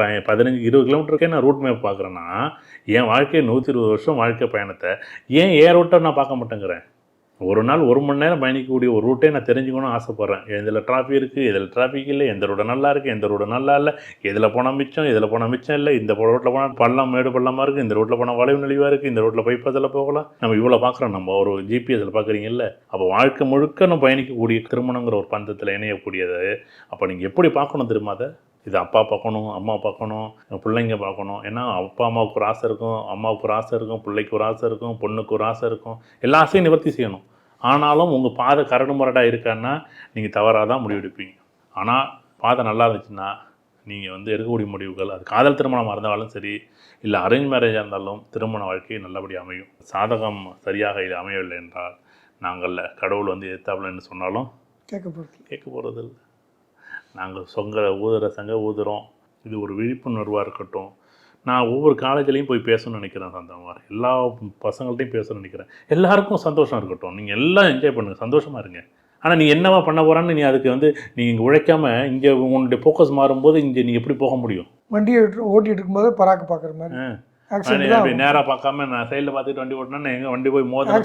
15-20 கிலோமீட்டருக்கே நான் root map பார்க்குறேன்னா, என் வாழ்க்கையை 120 வருஷம் வாழ்க்கை பயணத்தை ஏன் என் ரூட்டை நான் பார்க்க மாட்டேங்கிறேன்? ஒரு நாள் 1 மணி நேரம் பயணிக்கக்கூடிய ஒரு ரூட்டே நான் தெரிஞ்சுக்கணும்னு ஆசைப்பட்றேன். இதில் டிராஃபிக் இருக்குது, இதில் டிராஃபிக் இல்லை, எந்த ரோடு நல்லா இருக்குது, எந்த ரோடு நல்லா இல்லை, இதில் போனால் மிச்சம், இதில் போனால் மிச்சம் இல்லை, இந்த ரோட்டில் போனால் பள்ளம் மேடு பள்ளமாக இருக்குது, இந்த ரோட்டில் போனால் வளைவு நெளிவாக இருக்குது, இந்த ரோட்டில் பைபாஸில் போகலாம். நம்ம இவ்வளோ பார்க்குறோம். நம்ம ஒரு ஜிபிஎஸ்சில் பார்க்குறீங்கல்ல. அப்போ வாழ்க்கை முழுக்க நம்ம பயணிக்கக்கூடிய திருமணங்கிற ஒரு பந்தத்தில் இணையக்கூடியது. அப்போ நீங்கள் எப்படி பார்க்கணும் தெரியுமா அதை? இது அப்பா பார்க்கணும், அம்மா பார்க்கணும், பிள்ளைங்க பார்க்கணும். ஏன்னா அப்பா அம்மாவுக்கு ஒரு ஆசை இருக்கும், அம்மாவுக்கு ஒரு ஆசை இருக்கும், பிள்ளைக்கு ஒரு ஆசை இருக்கும், பொண்ணுக்கு ஒரு ஆசை இருக்கும். எல்லா ஆசையும் நிவர்த்தி செய்யணும். ஆனாலும் உங்கள் பாதை கரடு முரடாக இருக்கான்னா நீங்கள் தவறாக தான் முடிவெடுப்பீங்க. ஆனால் பாதை நல்லா இருந்துச்சுன்னா நீங்கள் எடுக்கக்கூடிய முடிவுகள், அது காதல் திருமணமாக இருந்தாலும் சரி, இல்லை அரேஞ்ச் மேரேஜாக இருந்தாலும் திருமண வாழ்க்கை நல்லபடியாக அமையும். சாதகம் சரியாக இது அமையவில்லை என்றால் நாங்கள் கடவுள் எதிர்த்தாப்புலன்னு சொன்னாலும் கேட்க போகிறது இல்லை. நாங்கள் ஊதுற சங்க ஊதுறோம். இது ஒரு விழிப்புணர்வாக இருக்கட்டும். நான் ஒவ்வொரு காலேஜ்லேயும் போய் பேசணும்னு நினைக்கிறேன். சந்தமாக எல்லா பசங்கள்ட்டையும் பேசணும்னு நினைக்கிறேன். எல்லாருக்கும் சந்தோஷம் இருக்கட்டும். நீங்கள் எல்லாம் என்ஜாய் பண்ணுங்கள், சந்தோஷமாக இருங்க. ஆனால் நீ என்னவா பண்ண போகிறான்னு நீ அதுக்கு நீங்கள் உழைக்காமல் இங்கே உன்னுடைய ஃபோக்கஸ் மாறும்போது இங்கே நீ எப்படி போக முடியும்? வண்டியை ஓட்டிகிட்டு இருக்கும்போது பராக்கு பார்க்குற மாதிரி நேராக பார்க்காம நான் சைடில் பார்த்துட்டு வண்டி ஓட்டினா எங்கள் வண்டி போய் மோத